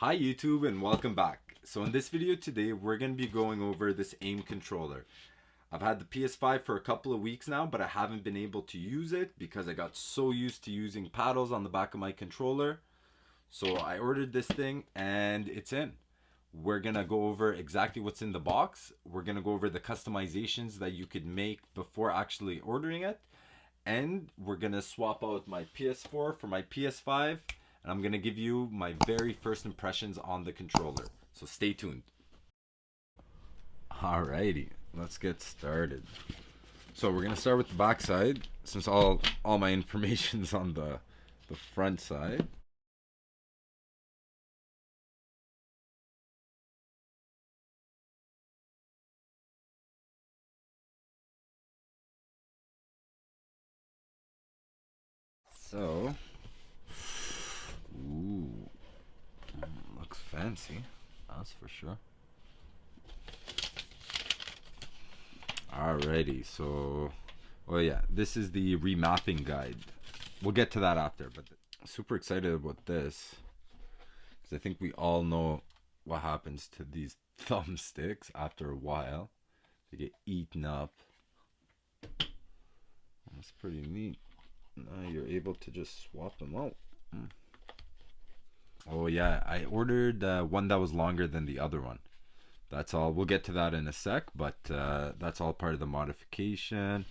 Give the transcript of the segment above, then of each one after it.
Hi YouTube and welcome back. So in this video today we're going to be going over this aim controller. I've had the PS5 for a couple of weeks now, but I haven't been able to use it because I got so used to using paddles on the back of my controller. So I ordered this thing and it's in. We're going to go over exactly what's in the box. We're going to go over the customizations that you could make before actually ordering it. And we're going to swap out my PS4 for my PS5. And I'm going to give you my very first impressions on the controller. So stay tuned. Alrighty, let's get started. So we're going to start with the back side, since all my information's on the front side. So, ooh, looks fancy, that's for sure. Alrighty, so, oh yeah, this is the remapping guide. We'll get to that after, but super excited about this because I think we all know what happens to these thumbsticks after a while. They get eaten up. That's pretty neat. Now you're able to just swap them out. Oh yeah, I ordered one that was longer than the other one. That's all. We'll get to that in a sec, but that's all part of the modification.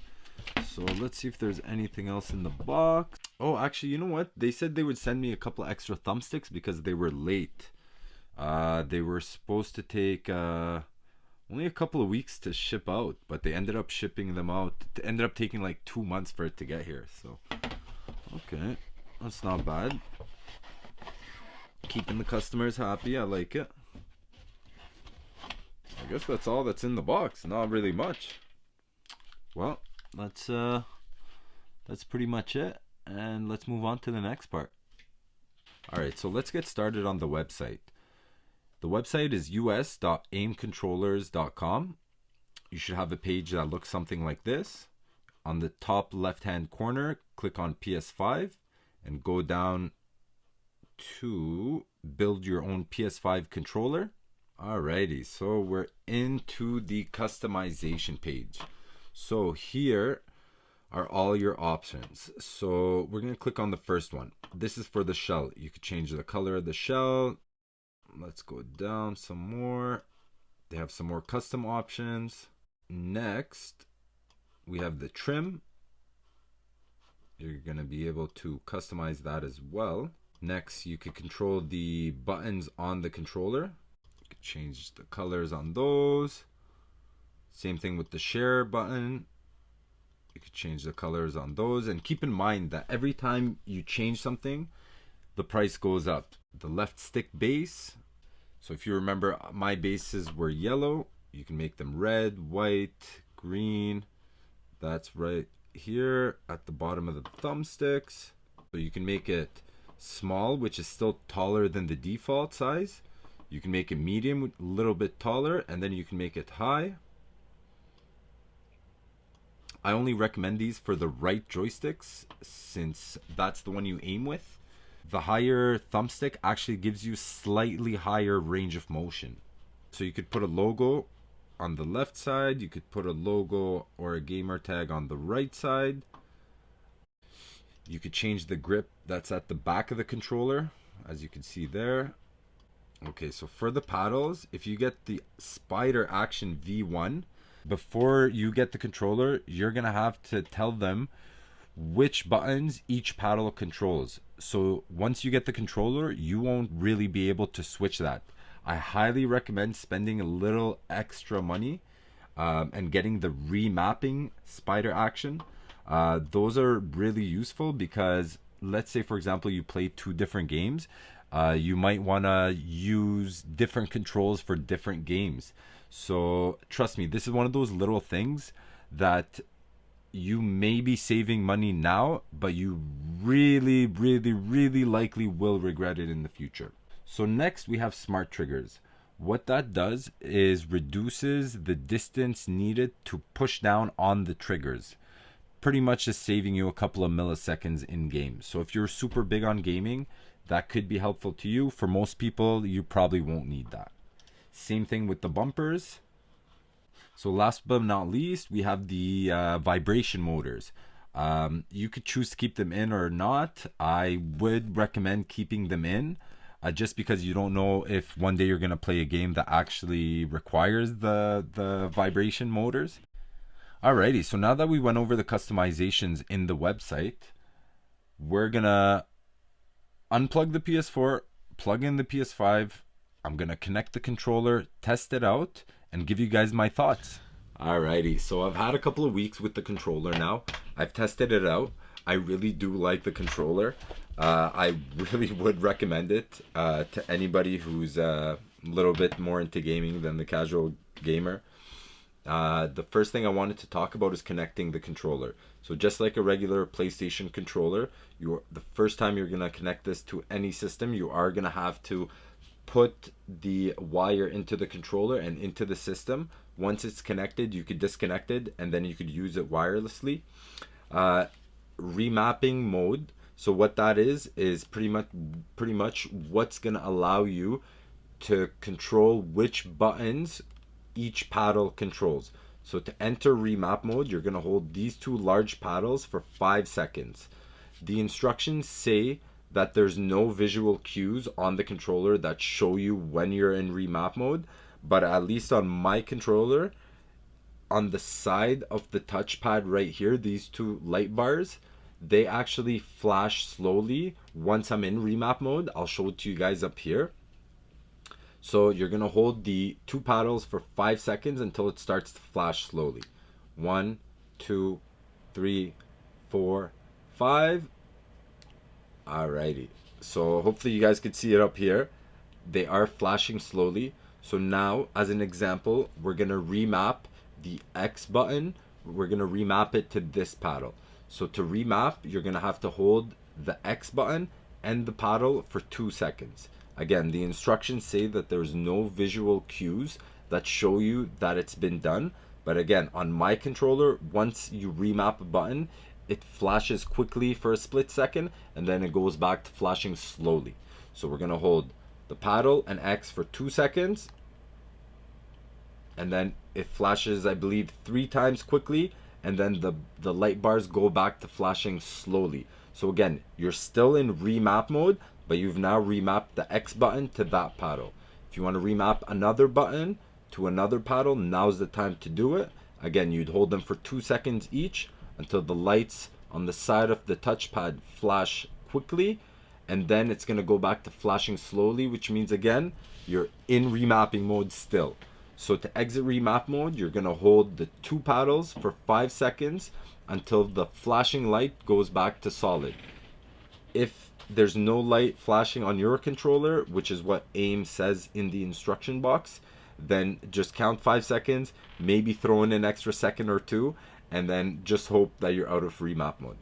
So let's see if there's anything else in the box. Oh, actually, you know what? They said they would send me a couple extra thumbsticks because they were late. They were supposed to take only a couple of weeks to ship out, but they ended up shipping them out. It ended up taking like 2 months for it to get here. So, okay, that's not bad. Keeping the customers happy. I like it. I guess that's all that's in the box. Not really much. Well, that's pretty much it, and let's move on to the next part. All right, so let's get started on the website. The website is us.aimcontrollers.com. You should have a page that looks something like this. On the top left-hand corner, click on PS5 and go down to build your own PS5 controller. Alrighty, so we're into the customization page. So here are all your options. So we're going to click on the first one. This is for the shell. You could change the color of the shell. Let's go down some more. They have some more custom options. Next, we have the trim. You're going to be able to customize that as well. Next, you can control the buttons on the controller. You can change the colors on those. Same thing with the share button. You could change the colors on those. And keep in mind that every time you change something, the price goes up. The left stick base. So if you remember, my bases were yellow. You can make them red, white, green. That's right here at the bottom of the thumbsticks. So you can make it small, which is still taller than the default size. You can make it medium, a little bit taller, and then you can make it high. I only recommend these for the right joysticks since that's the one you aim with. The higher thumbstick actually gives you slightly higher range of motion. So you could put a logo on the left side, you could put a logo or a gamer tag on the right side. You could change the grip that's at the back of the controller, as you can see there. Okay, so for the paddles, if you get the Spider Action V1, before you get the controller, you're going to have to tell them which buttons each paddle controls. So once you get the controller, you won't really be able to switch that. I highly recommend spending a little extra money and getting the remapping Spider Action. Those are really useful because let's say, for example, you play 2 different games. You might want to use different controls for different games. So trust me, this is one of those little things that you may be saving money now, but you really, really, really likely will regret it in the future. So next we have smart triggers. What that does is reduces the distance needed to push down on the triggers. pretty much just saving you a couple of milliseconds in game. So if you're super big on gaming, that could be helpful to you. For most people, you probably won't need that. Same thing with the bumpers. So last but not least, we have the vibration motors. You could choose to keep them in or not. I would recommend keeping them in, just because you don't know if one day you're going to play a game that actually requires the vibration motors. Alrighty, so now that we went over the customizations in the website, we're going to unplug the PS4, plug in the PS5. I'm going to connect the controller, test it out, and give you guys my thoughts. Alrighty, so I've had a couple of weeks with the controller now. I've tested it out. I really do like the controller. I really would recommend it to anybody who's a little bit more into gaming than the casual gamer. The first thing I wanted to talk about is connecting the controller. So just like a regular PlayStation controller, the first time you're going to connect this to any system, you are going to have to put the wire into the controller and into the system. Once it's connected, you could disconnect it and then you could use it wirelessly. Remapping mode. So what that is pretty much what's going to allow you to control which buttons each paddle controls. So to enter remap mode, you're going to hold these two large paddles for 5 seconds. The instructions say that there's no visual cues on the controller that show you when you're in remap mode, but at least on my controller, on the side of the touchpad right here, these two light bars, they actually flash slowly once I'm in remap mode. I'll show it to you guys up here. So you're going to hold the two paddles for 5 seconds until it starts to flash slowly. 1, 2, 3, 4, 5. Alrighty. So hopefully you guys can see it up here. They are flashing slowly. So now, as an example, we're going to remap the X button. We're going to remap it to this paddle. So to remap, you're going to have to hold the X button and the paddle for 2 seconds. Again, the instructions say that there's no visual cues that show you that it's been done. But again, on my controller, once you remap a button, it flashes quickly for a split second and then it goes back to flashing slowly. So we're going to hold the paddle and X for 2 seconds. And then it flashes, I believe, 3 times quickly. And then the light bars go back to flashing slowly. So again, you're still in remap mode, but you've now remapped the X button to that paddle. If you want to remap another button to another paddle, now's the time to do it. Again, you'd hold them for 2 seconds each until the lights on the side of the touchpad flash quickly, and then it's going to go back to flashing slowly, which means again, you're in remapping mode still. So to exit remap mode, you're going to hold the two paddles for 5 seconds until the flashing light goes back to solid. If there's no light flashing on your controller, which is what AIM says in the instruction box, then just count 5 seconds, maybe throw in an extra second or two, and then just hope that you're out of remap mode.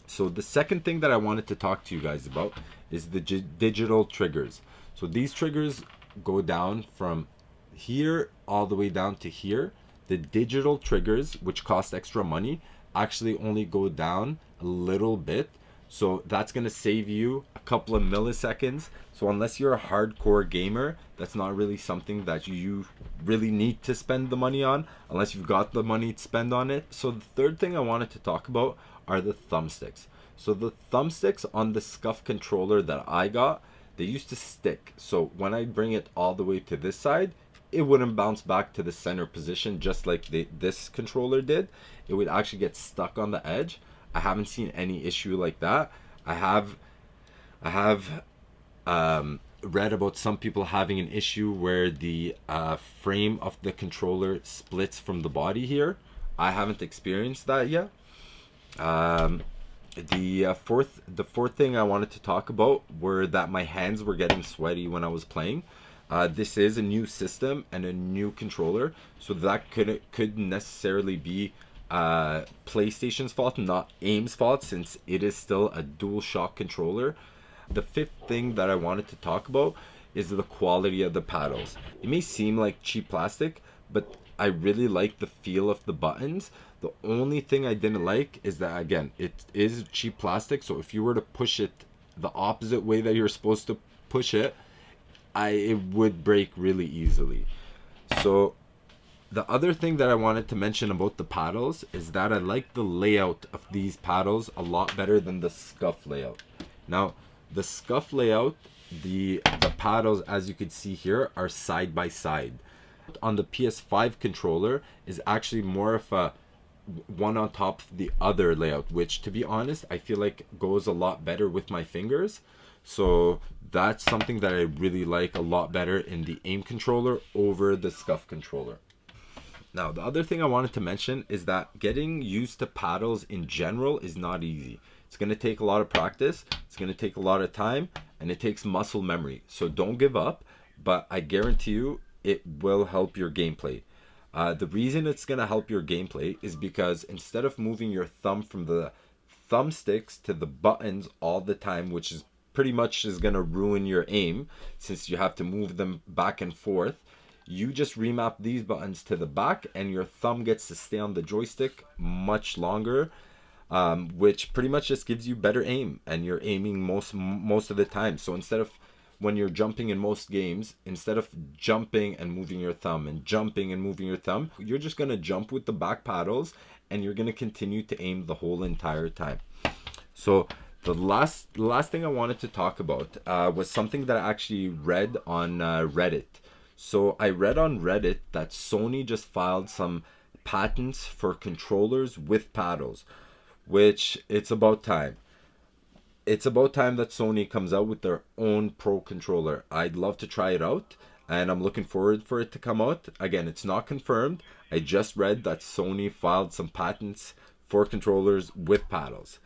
So the second thing that I wanted to talk to you guys about is the digital triggers. So these triggers go down from here all the way down to here. The digital triggers, which cost extra money, actually only go down a little bit. So that's going to save you a couple of milliseconds. So unless you're a hardcore gamer, that's not really something that you really need to spend the money on, unless you've got the money to spend on it. So the third thing I wanted to talk about are the thumbsticks. So the thumbsticks on the SCUF controller that I got, they used to stick. So when I bring it all the way to this side, it wouldn't bounce back to the center position just like this controller did. It would actually get stuck on the edge. I haven't seen any issue like that. I have read about some people having an issue where the frame of the controller splits from the body here. I haven't experienced that yet. The fourth thing I wanted to talk about were that my hands were getting sweaty when I was playing. This is a new system and a new controller, so that could necessarily be PlayStation's fault, not AIM's fault, since it is still a DualShock controller. The fifth thing that I wanted to talk about is the quality of the paddles. It may seem like cheap plastic, but I really like the feel of the buttons. The only thing I didn't like is that, again, it is cheap plastic, so if you were to push it the opposite way that you're supposed to push it, it would break really easily. So the other thing that I wanted to mention about the paddles is that I like the layout of these paddles a lot better than the scuff layout. Now, the scuff layout, the paddles, as you can see here, are side by side. On the PS5 controller is actually more of a one on top of the other layout, which, to be honest, I feel like goes a lot better with my fingers. So that's something that I really like a lot better in the aim controller over the scuff controller. Now, the other thing I wanted to mention is that getting used to paddles in general is not easy. It's going to take a lot of practice, it's going to take a lot of time, and it takes muscle memory. So don't give up, but I guarantee you it will help your gameplay. The reason it's going to help your gameplay is because instead of moving your thumb from the thumbsticks to the buttons all the time, which is pretty much is going to ruin your aim since you have to move them back and forth, you just remap these buttons to the back and your thumb gets to stay on the joystick much longer, which pretty much just gives you better aim, and you're aiming most of the time. So instead of, when you're jumping in most games, instead of jumping and moving your thumb and jumping and moving your thumb, you're just going to jump with the back paddles and you're going to continue to aim the whole entire time. So the last thing I wanted to talk about was something that I actually read on Reddit. So I read on Reddit that Sony just filed some patents for controllers with paddles, which it's about time. It's about time that Sony comes out with their own pro controller. I'd love to try it out, and I'm looking forward for it to come out. Again, it's not confirmed. I just read that Sony filed some patents for controllers with paddles.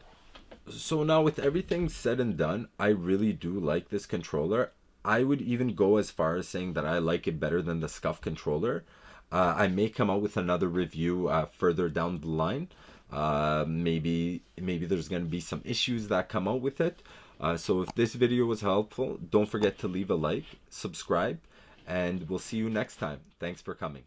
So now, with everything said and done, I really do like this controller. I would even go as far as saying that I like it better than the scuff controller. I may come out with another review further down the line. Maybe there's going to be some issues that come out with it. So if this video was helpful, don't forget to leave a like, subscribe, and we'll see you next time. Thanks for coming.